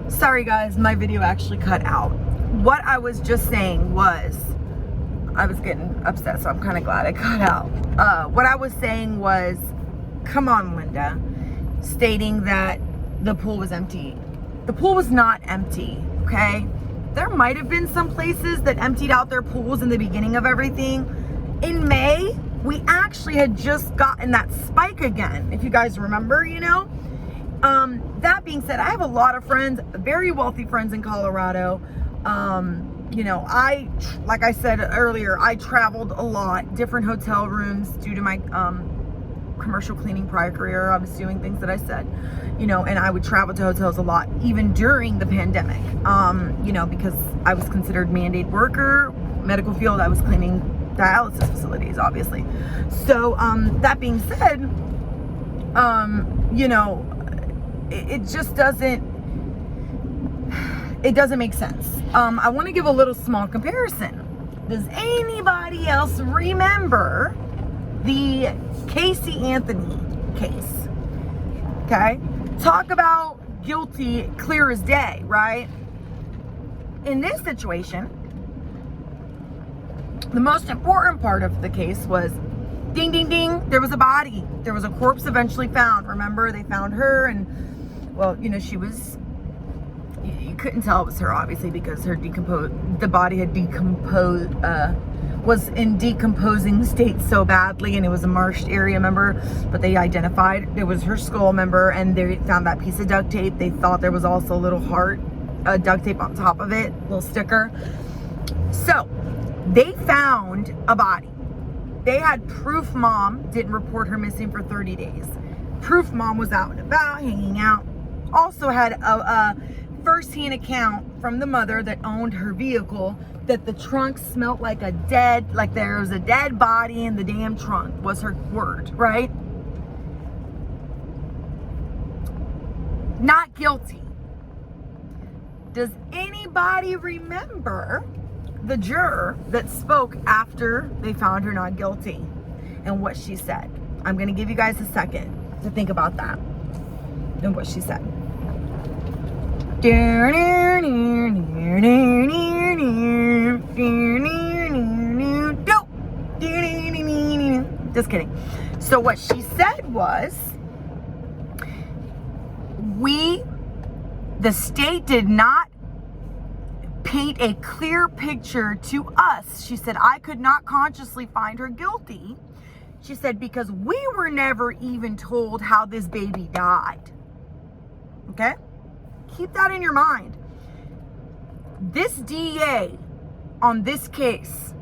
Sorry guys, my video actually cut out. What I was just saying was, I was getting upset, so I'm kind of glad I cut out. What I was saying was, come on, Linda, stating that the pool was empty. The pool was not empty, okay? There might have been some places that emptied out their pools in the beginning of everything. In May, we actually had just gotten that spike again, if you guys remember, you know? That being said, I have a lot of friends, very wealthy friends in Colorado. You know, like I said earlier, I traveled a lot, different hotel rooms due to my commercial cleaning prior career. I was doing things that I said, you know, and I would travel to hotels a lot, even during the pandemic, you know, because I was considered mandated worker, medical field. I was cleaning dialysis facilities, obviously. So, that being said, you know, it just doesn't make sense. I want to give a little small comparison. Does anybody else remember the Casey Anthony case? Okay, talk about guilty, clear as day, right? In this situation, the most important part of the case was, ding, ding, ding, there was a body. There was a corpse eventually found. Remember, they found her, and, well, you know, she was, you couldn't tell it was her, obviously, because the body had decomposed, was in decomposing state so badly, and it was a marshed area, remember? But they identified it was her skull, member, and they found that piece of duct tape. They thought there was also a little heart, duct tape on top of it, little sticker. So they found a body. They had proof mom didn't report her missing for 30 days. Proof mom was out and about, hanging out. Also had a first-hand account from the mother that owned her vehicle that the trunk smelled like like there was a dead body in the damn trunk, was her word, right? Not guilty. Does anybody remember the juror that spoke after they found her not guilty and what she said? I'm going to give you guys a second to think about that and what she said. Just kidding. So what she said was, the state did not paint a clear picture to us. She said, I could not consciously find her guilty. She said, because we were never even told how this baby died. Okay? Keep that in your mind. This DA on this case,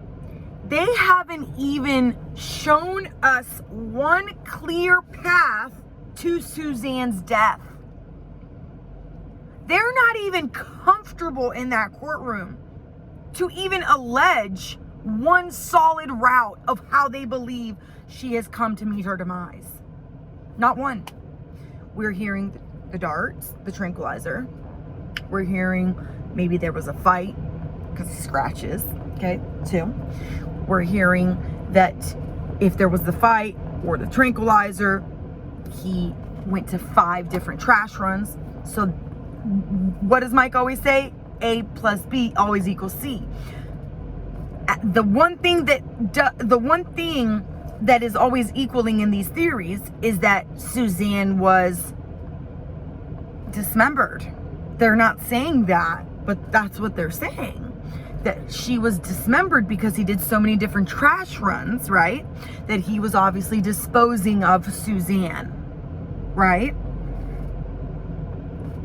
they haven't even shown us one clear path to Suzanne's death. They're not even comfortable in that courtroom to even allege one solid route of how they believe she has come to meet her demise. Not one. We're hearing the darts, the tranquilizer. We're hearing maybe there was a fight because of scratches, okay, 2. We're hearing that if there was the fight or the tranquilizer, he went to 5 different trash runs. So what does Mike always say? A plus B always equals C. The one thing that is always equaling in these theories is that Suzanne was dismembered. They're not saying that, but that's what they're saying. That she was dismembered because he did so many different trash runs, right? That he was obviously disposing of Suzanne, right?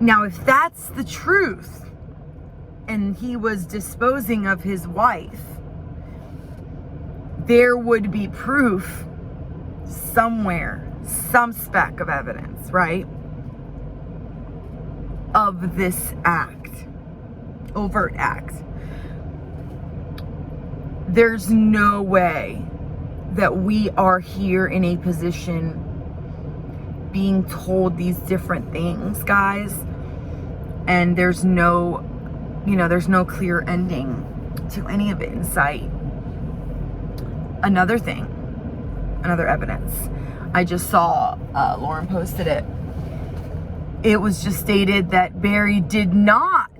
Now, if that's the truth, and he was disposing of his wife, there would be proof somewhere, some speck of evidence, right? Of this act, overt act. There's no way that we are here in a position being told these different things, guys, and there's no, there's no clear ending to any of it in sight. Another thing, another evidence. I just saw, Lauren posted it. it was just stated that Barry did not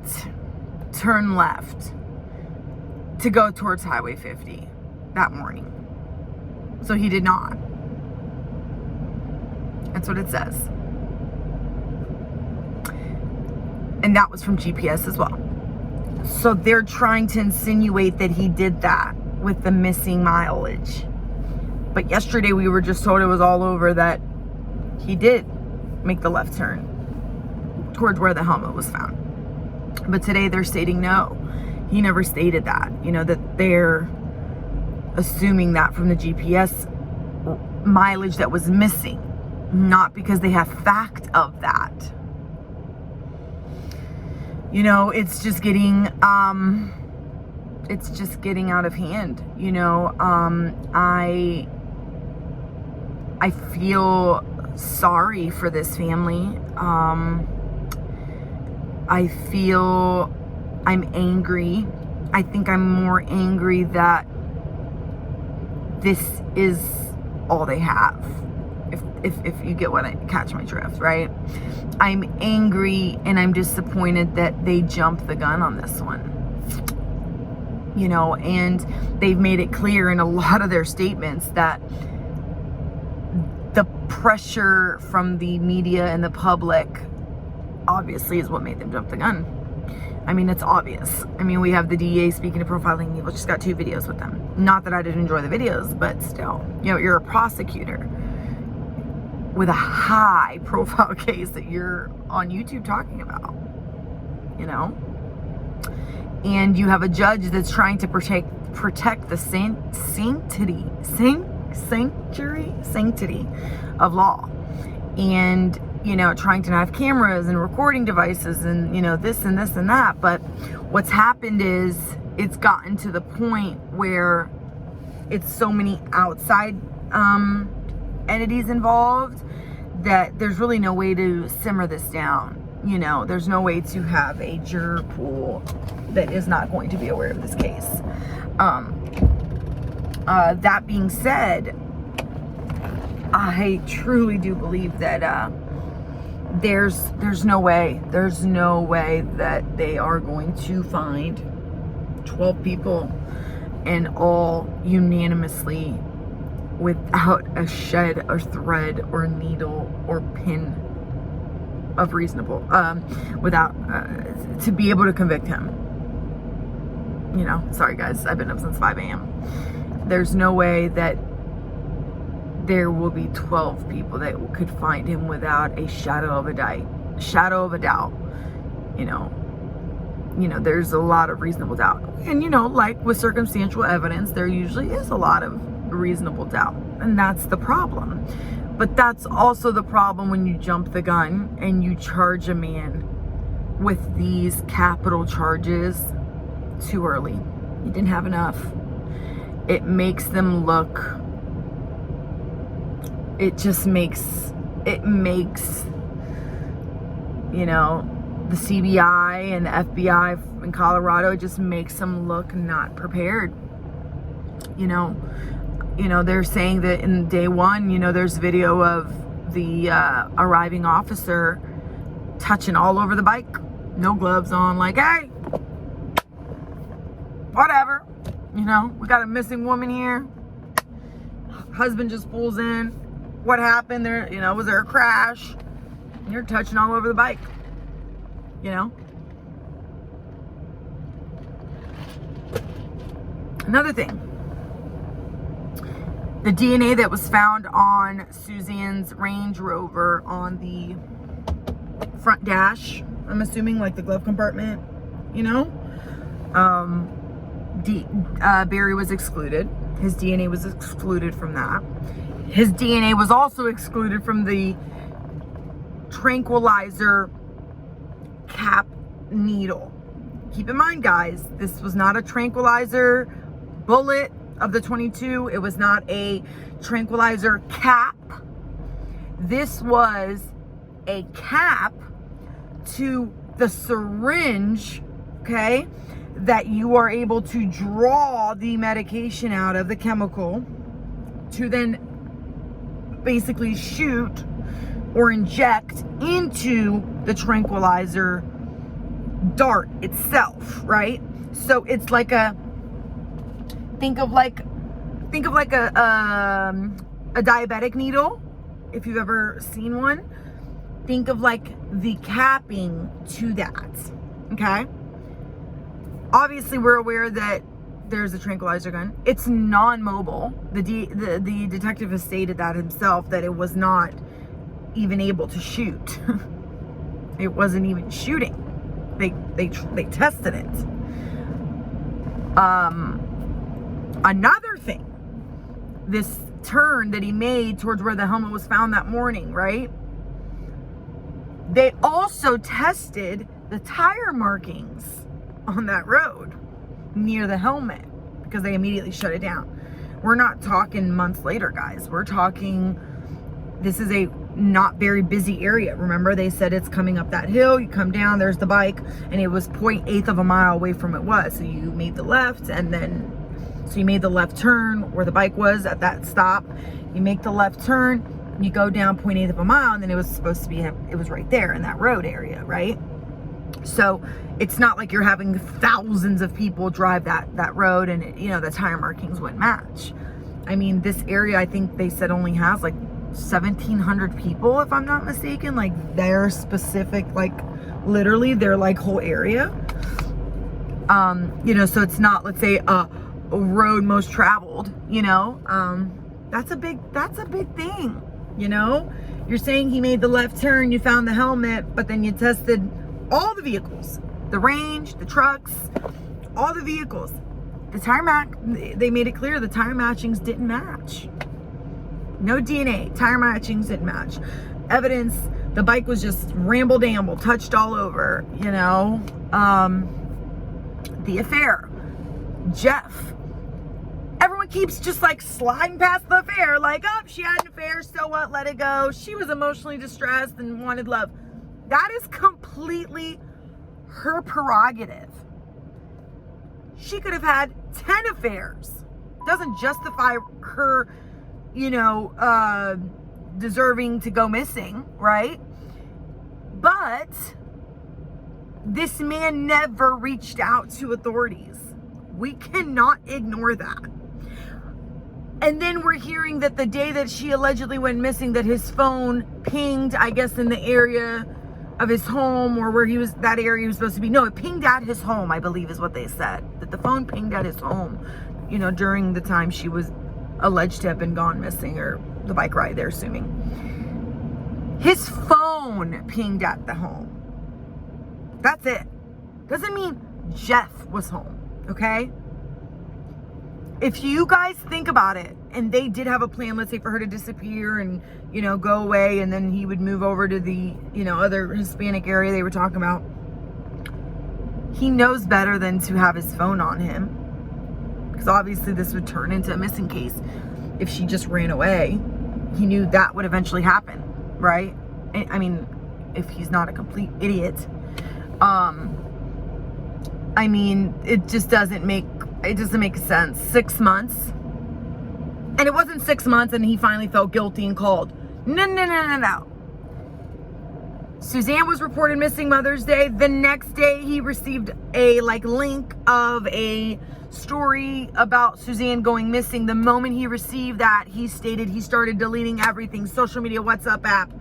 turn left to go towards Highway 50 that morning. So he did not. That's what it says. And that was from GPS as well. So they're trying to insinuate that he did that with the missing mileage. But yesterday we were just told it was all over that he did make the left turn towards where the helmet was found. But today they're stating no, he never stated that. You know, that they're assuming that from the GPS mileage that was missing, not because they have fact of that. You know, it's just getting out of hand. You know, I feel sorry for this family. I feel I'm angry. I think I'm more angry that this is all they have. If you get what I catch my drift, right? I'm angry and I'm disappointed that they jumped the gun on this one. You know, and they've made it clear in a lot of their statements that the pressure from the media and the public obviously is what made them jump the gun. I mean, it's obvious. I mean, we have the DEA speaking to Profiling Evil, just got 2 videos with them. Not that I didn't enjoy the videos, but still, you know, you're a prosecutor with a high profile case that you're on YouTube talking about, you know? And you have a judge that's trying to protect the sanctity of law. And, you know, trying to not have cameras and recording devices and, you know, this and this and that. But what's happened is it's gotten to the point where it's so many outside entities involved that there's really no way to simmer this down. You know, there's no way to have a juror pool that is not going to be aware of this case. That being said, I truly do believe that there's no way that they are going to find 12 people and all unanimously without a shed or thread or needle or pin of reasonable, without, to be able to convict him. You know, sorry guys, I've been up since 5 a.m. There's no way that there will be 12 people that could find him without a shadow of a doubt. You know, there's a lot of reasonable doubt. And, you know, like with circumstantial evidence, there usually is a lot of reasonable doubt. And that's the problem. But that's also the problem when you jump the gun and you charge a man with these capital charges too early. You didn't have enough. It makes them look, it makes, you know, the CBI and the FBI in Colorado, it just makes them look not prepared. You know, they're saying that in day one, you know, there's video of the arriving officer touching all over the bike, no gloves on, like, hey, whatever, you know, we got a missing woman here. Husband just pulls in. What happened there? You know, was there a crash? And you're touching all over the bike, you know. Another thing, the DNA that was found on Suzanne's Range Rover on the front dash, I'm assuming like the glove compartment, you know, Barry was excluded. His DNA was excluded from that. His DNA was also excluded from the tranquilizer cap needle. Keep in mind, guys, this was not a tranquilizer bullet of the 22. It was not a tranquilizer cap. This was a cap to the syringe, okay, that you are able to draw the medication out of, the chemical, to then basically shoot or inject into the tranquilizer dart itself, right? So it's like think of like a diabetic needle, if you've ever seen one. Think of like the capping to that, okay? Obviously, we're aware that there's a tranquilizer gun. It's non-mobile. The detective has stated that himself, that it was not even able to shoot. It wasn't even shooting. They tested it. Another thing, this turn that he made towards where the helmet was found that morning, right? They also tested the tire markings on that road near the helmet because they immediately shut it down. We're not talking months later, guys. We're talking, this is a not very busy area. Remember, they said it's coming up that hill, you come down, there's the bike, and it was 0.8 of a mile away from it was. So you made the left, and then, so you made the left turn where the bike was at that stop. You make the left turn, you go down 0.8 of a mile, and then it was supposed to be, it was right there in that road area, right? So it's not like you're having thousands of people drive that road, and it, you know, the tire markings wouldn't match. I mean, this area, I think they said only has like 1,700 people, if I'm not mistaken, like their specific, like literally their like whole area. You know, so it's not, let's say, a road most traveled, you know. That's a big thing, you know. You're saying he made the left turn, you found the helmet, but then you tested all the vehicles, the range, the trucks, all the vehicles. The tire they made it clear the tire matchings didn't match. No DNA, tire matchings didn't match. Evidence, the bike was just ramble-damble, touched all over, you know. The affair, Jeff. Everyone keeps just like sliding past the affair, like, oh, she had an affair, so what, let it go. She was emotionally distressed and wanted love. That is completely her prerogative. She could have had 10 affairs. Doesn't justify her, you know, deserving to go missing, right? But this man never reached out to authorities. We cannot ignore that. And then we're hearing that the day that she allegedly went missing, that his phone pinged, I guess, in the area of his home, or where he was, that area he was supposed to be. No, it pinged at his home, I believe is what they said. That the phone pinged at his home, you know, during the time she was alleged to have been gone missing, or the bike ride, they're assuming. His phone pinged at the home. That's it. Doesn't mean Jeff was home, okay? If you guys think about it, and they did have a plan, let's say, for her to disappear and, you know, go away, and then he would move over to the, you know, other Hispanic area they were talking about. He knows better than to have his phone on him, because obviously this would turn into a missing case if she just ran away. He knew that would eventually happen, right? I mean, if he's not a complete idiot. I mean, it just doesn't make sense. 6 months. And it wasn't 6 months and he finally felt guilty and called. No. Suzanne was reported missing Mother's Day. The next day he received a link of a story about Suzanne going missing. The moment he received that, he stated he started deleting everything, social media, WhatsApp app,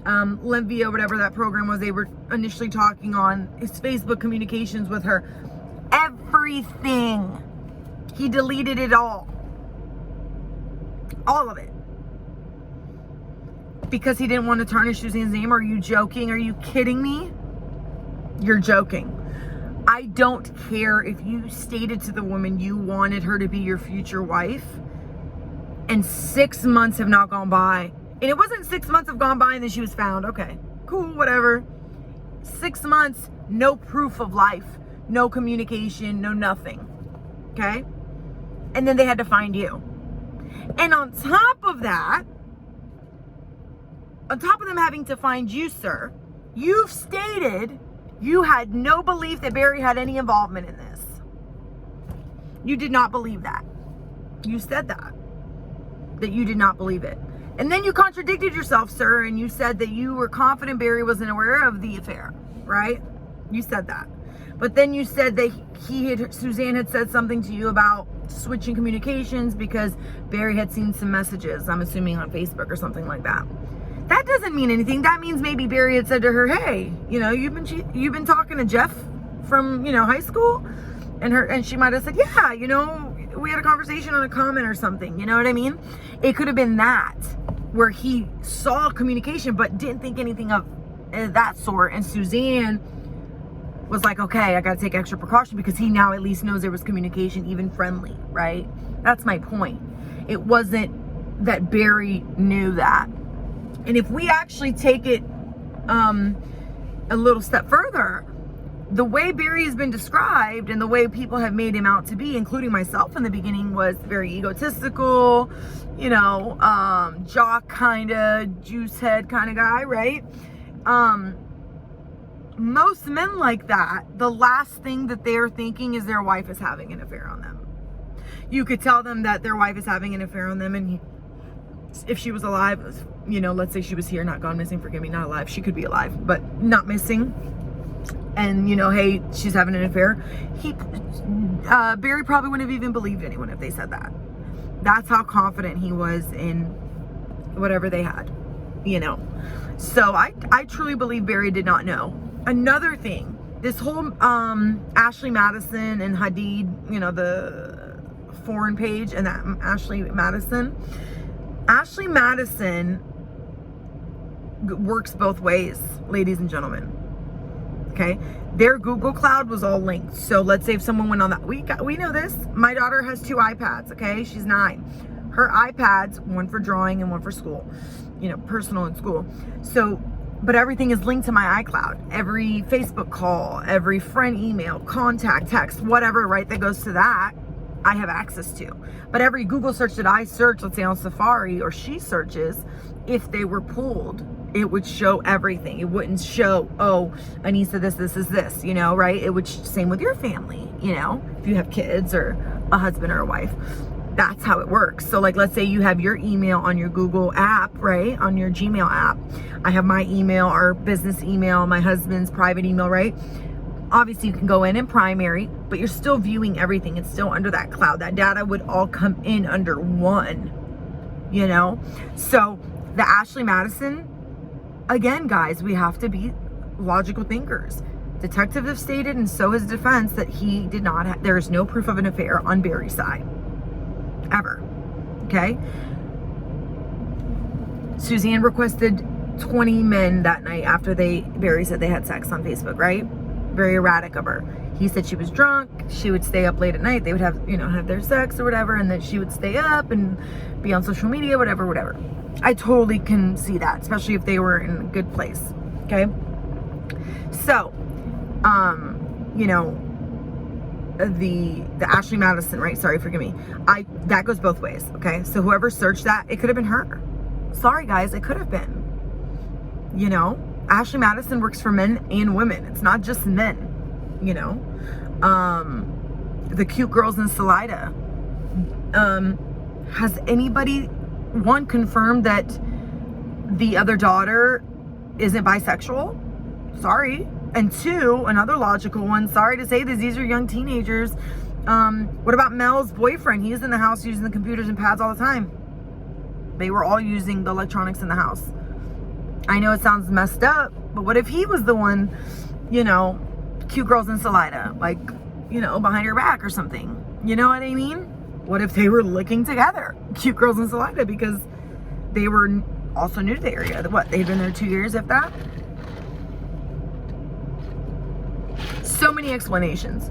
Linvia, whatever that program was they were initially talking on, his Facebook communications with her, everything. He deleted it all of it, because he didn't want to tarnish Suzanne's name. Are you joking? Are you kidding me? You're joking. I don't care if you stated to the woman you wanted her to be your future wife, and 6 months have not gone by. And it wasn't 6 months have gone by and then she was found. Okay, cool, whatever. 6 months, no proof of life, no communication, no nothing. Okay? And then they had to find you. And on top of that, on top of them having to find you, sir, you've stated you had no belief that Barry had any involvement in this. You did not believe that. You said that you did not believe it. And then you contradicted yourself, sir, and you said that you were confident Barry wasn't aware of the affair, right? You said that. But then you said that Suzanne had said something to you about switching communications because Barry had seen some messages, I'm assuming on Facebook or something like that. That doesn't mean anything. That means maybe Barry had said to her, hey, you know, you've been talking to Jeff from, you know, high school? And she might have said, yeah, you know, we had a conversation on a comment or something. You know what I mean? It could have been that, where he saw communication but didn't think anything of that sort. And Suzanne was like, okay, I got to take extra precaution because he now at least knows there was communication, even friendly, right? That's my point. It wasn't that Barry knew that. And if we actually take it a little step further, the way Barry has been described and the way people have made him out to be, including myself in the beginning, was very egotistical, you know, jock kind of, juice head kind of guy, right? Most men like that, the last thing that they're thinking is their wife is having an affair on them. You could tell them that their wife is having an affair on them, and if she was alive, you know, let's say she was here, not gone missing, forgive me, not alive, she could be alive, but not missing, and, you know, hey, she's having an affair, Barry probably wouldn't have even believed anyone if they said that. That's how confident he was in whatever they had, you know. So I truly believe Barry did not know. Another thing, this whole Ashley Madison and Hadid, you know, the foreign page, and that Ashley Madison works both ways, ladies and gentlemen. Okay, their Google Cloud was all linked. So let's say if someone went on that, we know this. My daughter has 2 iPads. Okay, she's 9. Her iPads, one for drawing and one for school, you know, personal and school. So, but everything is linked to my iCloud. Every Facebook call, every friend email, contact, text, whatever, right, that goes to that, I have access to. But every Google search that I search, let's say on Safari, or she searches, if they were pulled, it would show everything. It wouldn't show, oh, Anissa, this is this, you know, right? It would, same with your family, you know, if you have kids or a husband or a wife. That's how it works. So like, let's say you have your email on your Google app, right? On your Gmail app. I have my email, our business email, my husband's private email, right? Obviously you can go in and primary, but you're still viewing everything. It's still under that cloud. That data would all come in under one, you know? So the Ashley Madison, again, guys, we have to be logical thinkers. Detectives have stated, and so has defense, that he did not there is no proof of an affair on Barry's side. Ever. Okay? Suzanne requested 20 men that night after Barry said they had sex on Facebook, right? Very erratic of her. He said she was drunk, she would stay up late at night, they would have, you know, have their sex or whatever, and then she would stay up and be on social media, whatever. I totally can see that, especially if they were in a good place. Okay? So, you know, the Ashley Madison, right? Sorry, forgive me. That goes both ways, okay? So whoever searched that, it could have been her. Sorry, guys, it could have been. You know, Ashley Madison works for men and women. It's not just men, you know. The cute girls in Salida. Has anybody, one, confirmed that the other daughter isn't bisexual? Sorry. And 2, another logical one, sorry to say this, these are young teenagers. What about Mel's boyfriend? He's in the house using the computers and pads all the time. They were all using the electronics in the house. I know it sounds messed up, but what if he was the one, you know, cute girls in Salida, like, you know, behind her back or something? You know what I mean? What if they were looking together, cute girls in Salida, because they were also new to the area? What, they've been there 2 years, if that? So many explanations.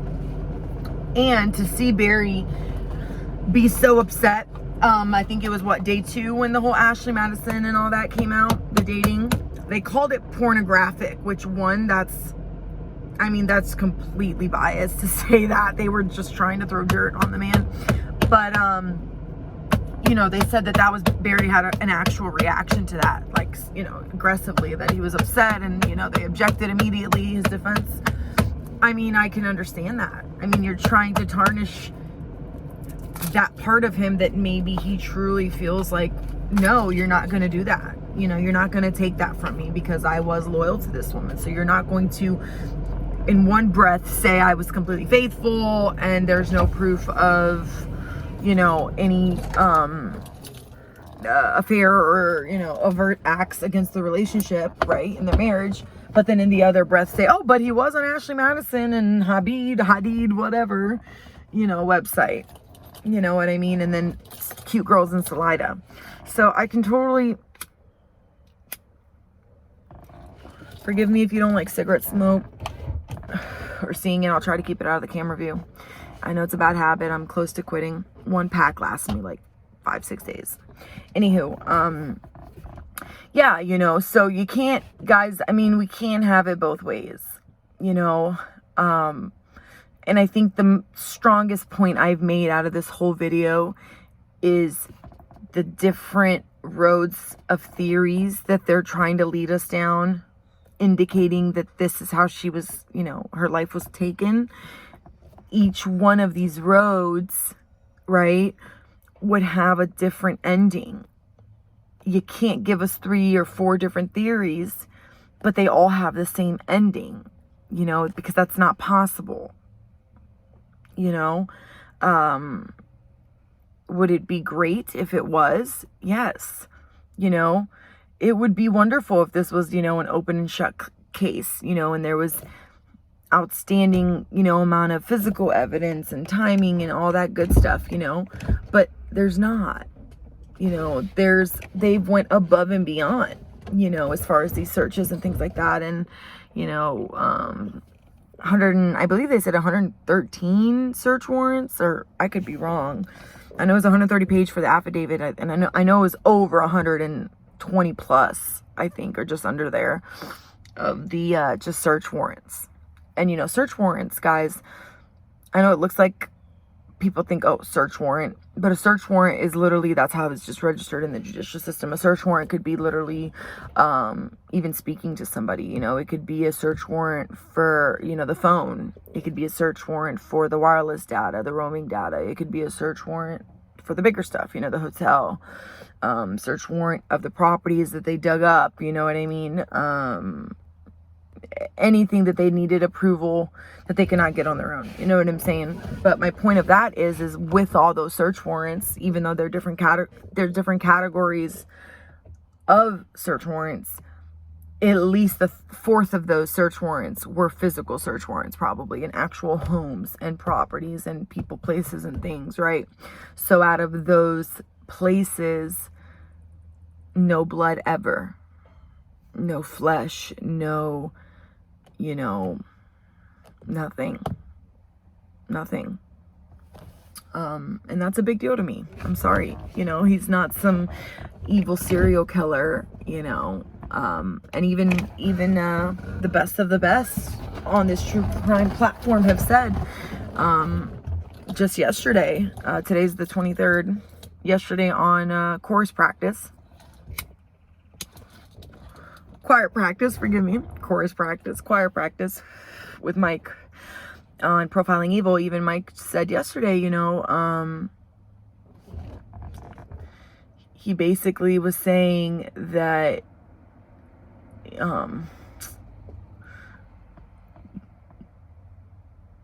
And to see Barry be so upset, I think it was day 2 when the whole Ashley Madison and all that came out, the dating. They called it pornographic, which that's completely biased to say that. They were just trying to throw dirt on the man. But, you know, they said that was, Barry had an actual reaction to that, like, you know, aggressively, that he was upset, and, you know, they objected immediately, his defense. I mean, I can understand that. I mean, you're trying to tarnish that part of him that maybe he truly feels like no, you're not going to do that. You know, you're not going to take that from me because I was loyal to this woman. So you're not going to, in one breath, say I was completely faithful and there's no proof of, you know, any affair or, you know, overt acts against the relationship, right, in the marriage. But then in the other breath say, oh, but he was on Ashley Madison and Hadid, whatever, you know, website. You know what I mean? And then cute girls in Salida. So I can totally, forgive me if you don't like cigarette smoke or seeing it. I'll try to keep it out of the camera view. I know it's a bad habit. I'm close to quitting. One pack lasts me like 5-6 days. Anywho, yeah, you know, so you can't, guys, I mean, we can't have it both ways, you know. And I think the strongest point I've made out of this whole video is the different roads of theories that they're trying to lead us down, indicating that this is how she was, you know, her life was taken. Each one of these roads, right, would have a different ending. You can't give us 3 or 4 different theories, but they all have the same ending, you know, because that's not possible. You know, would it be great if it was? Yes. You know, it would be wonderful if this was, you know, an open and shut case, you know, and there was outstanding, you know, amount of physical evidence and timing and all that good stuff, you know, but there's not, you know, they've went above and beyond, you know, as far as these searches and things like that. And, you know, I believe they said 113 search warrants, or I could be wrong. I know it was 130 page for the affidavit, and I know it was over 120 plus, I think, or just under there, of the just search warrants. And, you know, search warrants, guys, I know it looks like people think, oh, search warrant, but a search warrant is literally, that's how it's just registered in the judicial system. A search warrant could be literally even speaking to somebody, you know. It could be a search warrant for, you know, the phone. It could be a search warrant for the wireless data, the roaming data. It could be a search warrant for the bigger stuff, you know, the hotel. Search warrant of the properties that they dug up, you know what I mean? Anything that they needed approval that they cannot get on their own, you know what I'm saying? But my point of that is with all those search warrants, even though they're different categories of search warrants, at least the 4th of those search warrants were physical search warrants, probably in actual homes and properties and people, places and things, right? So out of those places, no blood ever, no flesh, no, you know, nothing. And that's a big deal to me. I'm sorry. You know, he's not some evil serial killer, you know. And even the best of the best on this true crime platform have said, just yesterday, today's the 23rd, yesterday on choir practice with Mike on Profiling Evil. Even Mike said yesterday, you know, he basically was saying that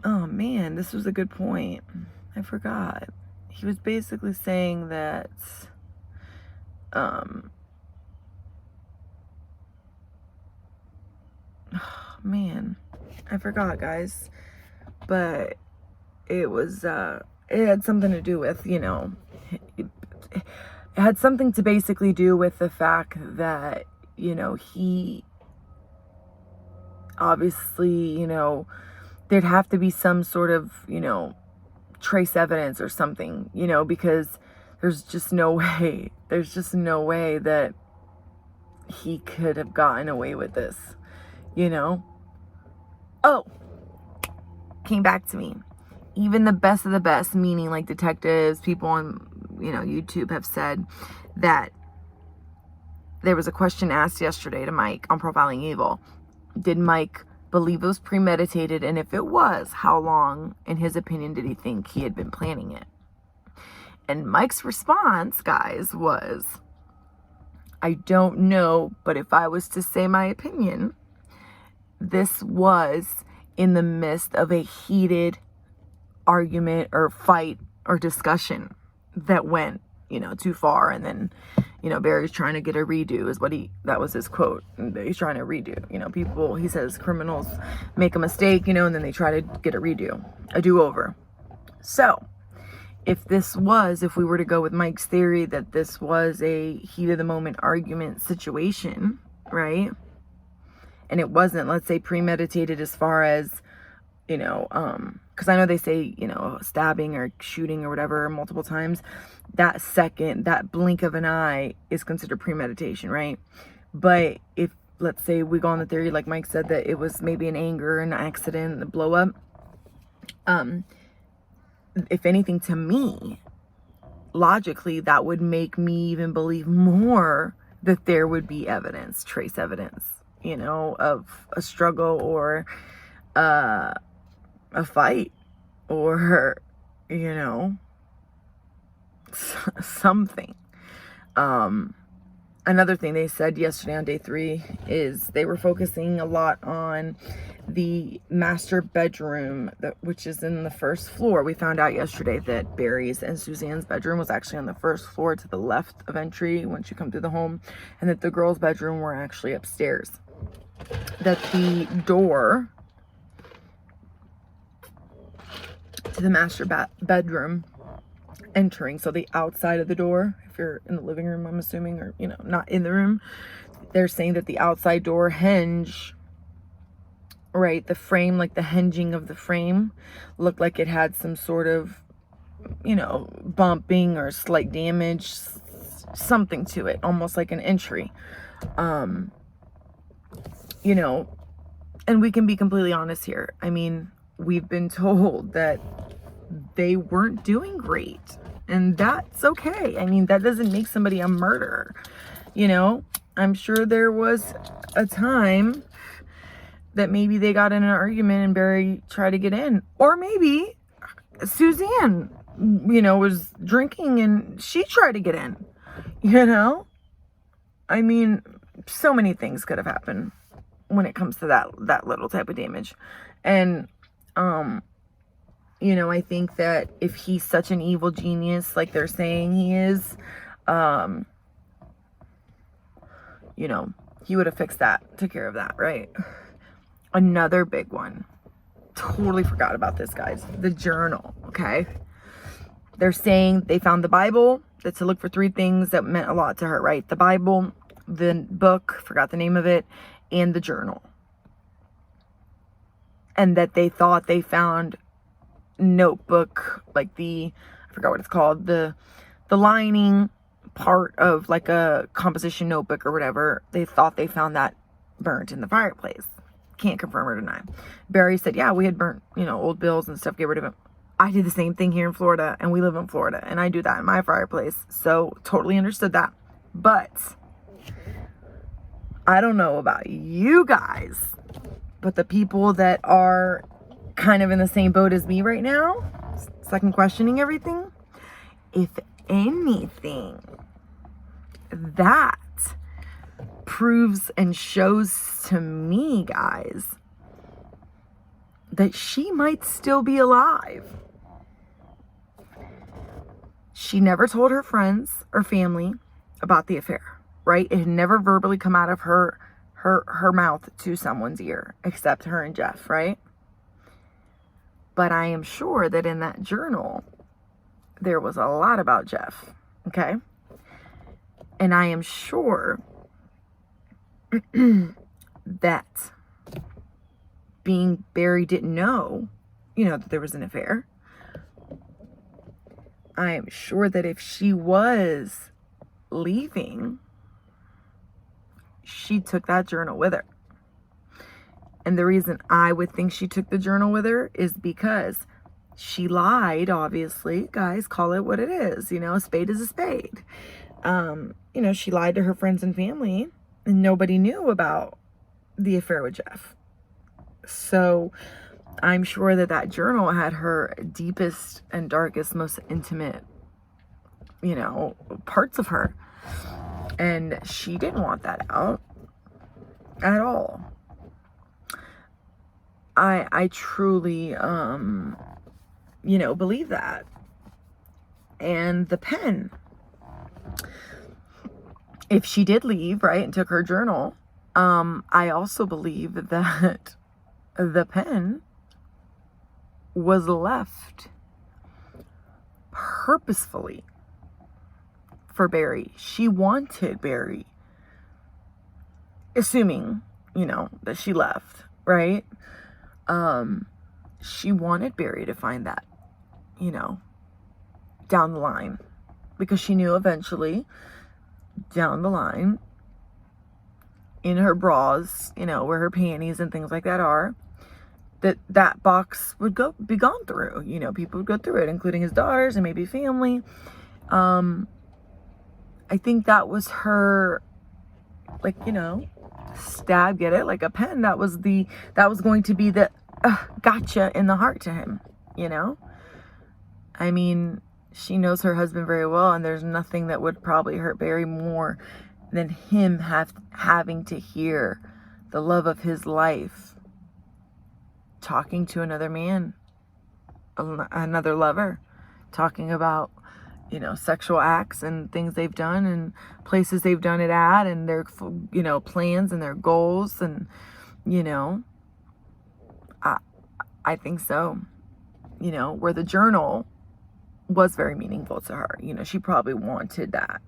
oh man, this was a good point. I forgot. He was basically saying that man, I forgot, guys, but it was it had something to do with, you know, it had something to basically do with the fact that, you know, he obviously, you know, there'd have to be some sort of, you know, trace evidence or something, you know, because there's just no way that he could have gotten away with this, you know. Oh, came back to me. Even the best of the best, meaning like detectives, people on, you know, YouTube have said that there was a question asked yesterday to Mike on Profiling Evil. Did Mike believe it was premeditated? And if it was, how long, in his opinion, did he think he had been planning it? And Mike's response, guys, was, I don't know, but if I was to say my opinion, this was in the midst of a heated argument or fight or discussion that went, too far. And then, Barry's trying to get a redo is that was his quote. He's trying to redo, people, he says criminals make a mistake, and then they try to get a redo, a do-over. So if we were to go with Mike's theory that this was a heat of the moment argument situation, right? And it wasn't, let's say, premeditated as far as, because I know they say, stabbing or shooting or whatever multiple times, that blink of an eye is considered premeditation, right? But if, let's say, we go on the theory, like Mike said, that it was maybe an anger, an accident, a blow up, if anything, to me, logically, that would make me even believe more that there would be evidence, trace evidence, of a struggle or a fight or, something. Another thing they said yesterday on day 3 is they were focusing a lot on the master bedroom, which is in the first floor. We found out yesterday that Barry's and Suzanne's bedroom was actually on the first floor to the left of entry once you come through the home, and that the girls' bedroom were actually upstairs. That the door to the master bedroom entering, so the outside of the door, if you're in the living room, I'm assuming, or not in the room, they're saying that the outside door hinge, right, the frame, like the hinging of the frame looked like it had some sort of bumping or slight damage, something to it, almost like an entry. And we can be completely honest here. I mean, we've been told that they weren't doing great, and that's okay. I mean, that doesn't make somebody a murderer. I'm sure there was a time that maybe they got in an argument and Barry tried to get in, or maybe Suzanne, was drinking and she tried to get in, I mean, so many things could have happened when it comes to that little type of damage. And, I think that if he's such an evil genius, like they're saying he is, he would have fixed that, took care of that, right? Another big one. Totally forgot about this, guys. The journal, okay? They're saying they found the Bible, that to look for 3 things that meant a lot to her, right? The Bible, the book, forgot the name of it, and the journal. And that they thought they found notebook, like I forgot what it's called, the lining part of like a composition notebook or whatever. They thought they found that burnt in the fireplace. Can't confirm or deny. Barry said, yeah, we had burnt, old bills and stuff, get rid of them. I did the same thing here in Florida, and we live in Florida, and I do that in my fireplace. So totally understood that. But I don't know about you guys, but the people that are kind of in the same boat as me right now, second questioning everything, if anything, that proves and shows to me, guys, that she might still be alive. She never told her friends or family about the affair, right? It had never verbally come out of her mouth to someone's ear, except her and Jeff, right? But I am sure that in that journal, there was a lot about Jeff, okay? And I am sure that being Barry didn't know, that there was an affair. I am sure that if she was leaving, she took that journal with her. And the reason I would think she took the journal with her is because she lied, obviously. Guys, call it what it is. A spade is a spade. She lied to her friends and family, and nobody knew about the affair with Jeff. So I'm sure that journal had her deepest and darkest, most intimate, parts of her. And she didn't want that out at all. I truly, believe that. And the pen, if she did leave, right, and took her journal, I also believe that the pen was left purposefully for Barry. She wanted Barry, assuming, that she left, right? She wanted Barry to find that, down the line, because she knew eventually down the line in her bras, where her panties and things like that are, that box would be gone through. People would go through it, including his daughters and maybe family. I think that was her, stab, get it? Like a pen. That was going to be the gotcha in the heart to him, I mean, she knows her husband very well, and there's nothing that would probably hurt Barry more than him having to hear the love of his life talking to another man, another lover, talking about, sexual acts and things they've done and places they've done it at, and their, plans and their goals. And, I think so, where the journal was very meaningful to her. She probably wanted that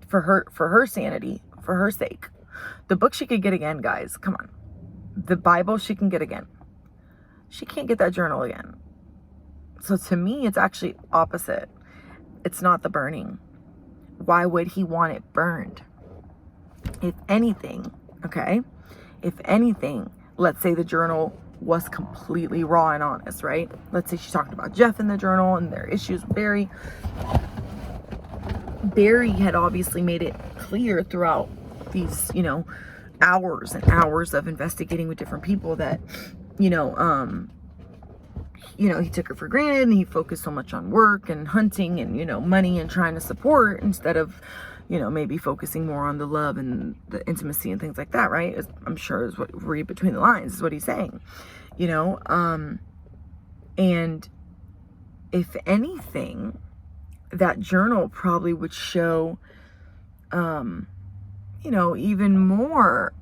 for her sanity, for her sake. The book she could get again, guys. Come on. The Bible she can get again. She can't get that journal again. So to me, it's actually opposite. It's not the burning. Why would he want it burned? If anything, let's say the journal was completely raw and honest, right? Let's say she talked about Jeff in the journal and their issues with Barry. Barry had obviously made it clear throughout these, hours and hours of investigating with different people that, he took her for granted, and he focused so much on work and hunting and, money and trying to support, instead of, maybe focusing more on the love and the intimacy and things like that, right? I'm sure is what read between the lines is what he's saying, and if anything, that journal probably would show, even more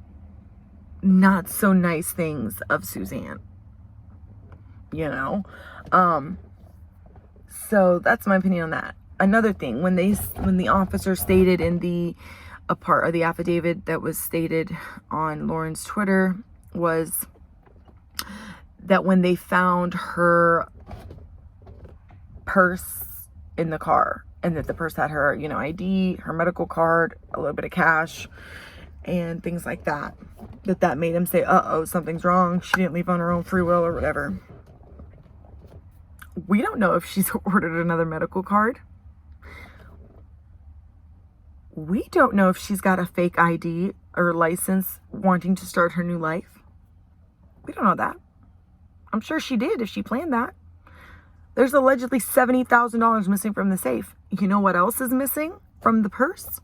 not so nice things of Suzanne, so that's my opinion on that. Another thing, when the officer stated in the part of the affidavit that was stated on Lauren's Twitter, was that when they found her purse in the car, and that the purse had her, ID, her medical card, a little bit of cash, and things like that, that made him say, something's wrong. She didn't leave on her own free will or whatever. We don't know if she's ordered another medical card. We don't know if she's got a fake ID or license wanting to start her new life. We don't know that. I'm sure she did if she planned that. There's allegedly $70,000 missing from the safe. You know what else is missing from the purse?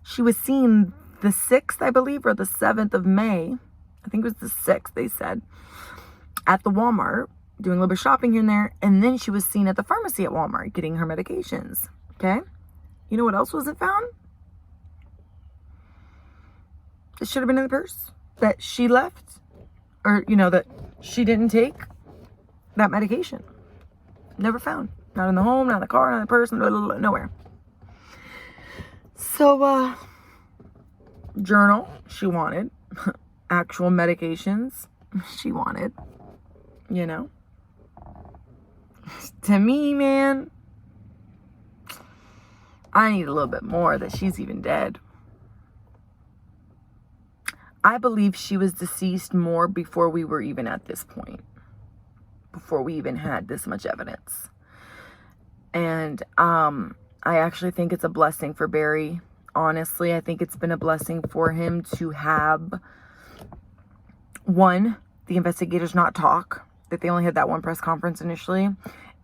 She was seen the 6th, I believe, or the 7th of May. I think it was the 6th, they said, at the Walmart, doing a little bit of shopping here and there. And then she was seen at the pharmacy at Walmart getting her medications. Okay? You know what else wasn't found? It should have been in the purse that she left, or, that she didn't take that medication. Never found. Not in the home, not in the car, not in the purse, nowhere. So, journal, she wanted. Actual medications, she wanted. To me, man, I need a little bit more that she's even dead. I believe she was deceased more before we were even at this point. Before we even had this much evidence. And I actually think it's a blessing for Barry. Honestly, I think it's been a blessing for him to have, one, the investigators not talk, that they only had that one press conference initially.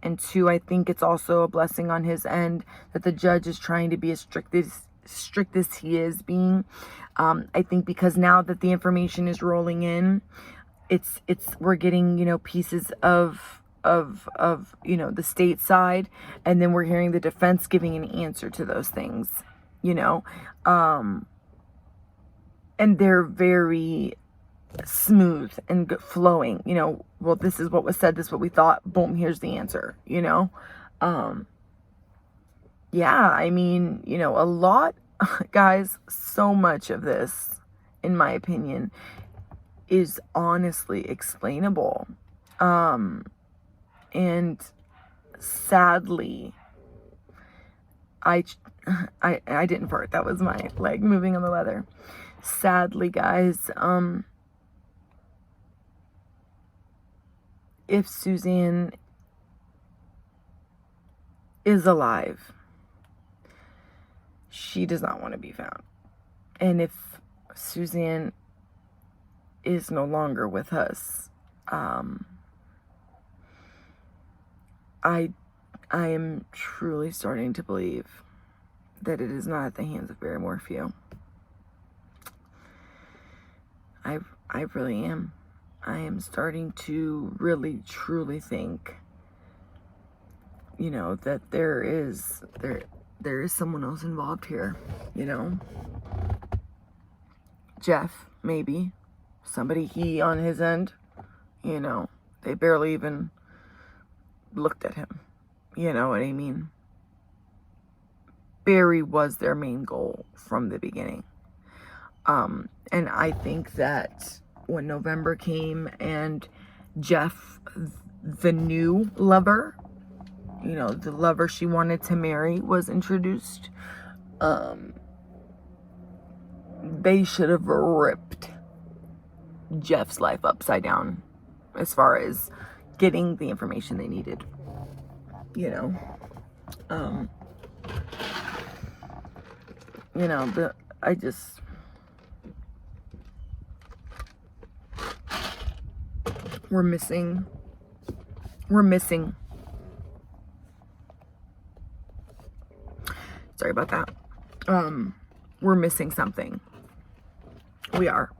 And two, I think it's also a blessing on his end that the judge is trying to be as strict strict as he is being. I think because now that the information is rolling in, we're getting, you know, pieces of you know, the state side, and then we're hearing the defense giving an answer to those things, you know, and they're very smooth and flowing, you know. Well, this is what was said, this is what we thought, boom, here's the answer, you know. Yeah, I mean, you know, a lot, guys, so much of this, in my opinion, is honestly explainable. And sadly, I didn't fart. That was my leg moving on the leather. Sadly, guys, if Suzanne is alive, she does not want to be found. And if Suzanne is no longer with us, I am truly starting to believe that it is not at the hands of Barry Morphew. I really am. I am starting to really truly think, you know, that there is someone else involved here, you know. Jeff, maybe. Somebody he on his end, you know. They barely even looked at him. You know what I mean? Barry was their main goal from the beginning. And I think that when November came and Jeff, the new lover, you know, the lover she wanted to marry, was introduced, they should have ripped Jeff's life upside down as far as getting the information they needed, you know. You know, we're missing, sorry about that. We're missing something. We are.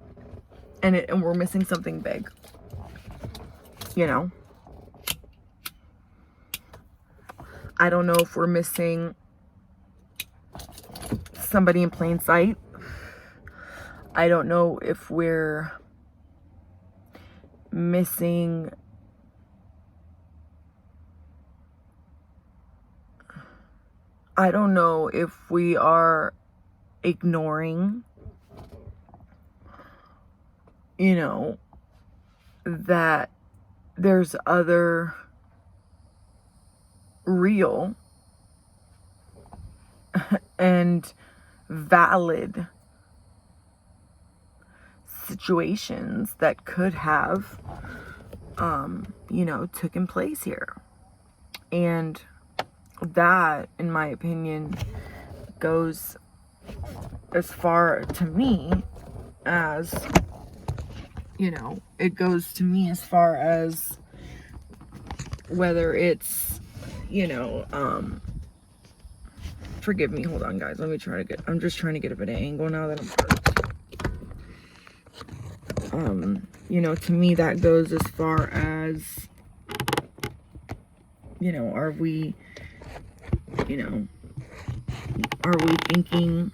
And we're missing something big, you know. I don't know if we're missing somebody in plain sight. I don't know if we're missing I don't know if we are ignoring, you know, that there's other real and valid situations that could have, you know, taken place here. And that, in my opinion, goes as far to me as, you know, it goes to me as far as whether it's, you know, forgive me, hold on guys, I'm just trying to get a bit of angle now that I'm hurt. You know, to me that goes as far as, you know, are we thinking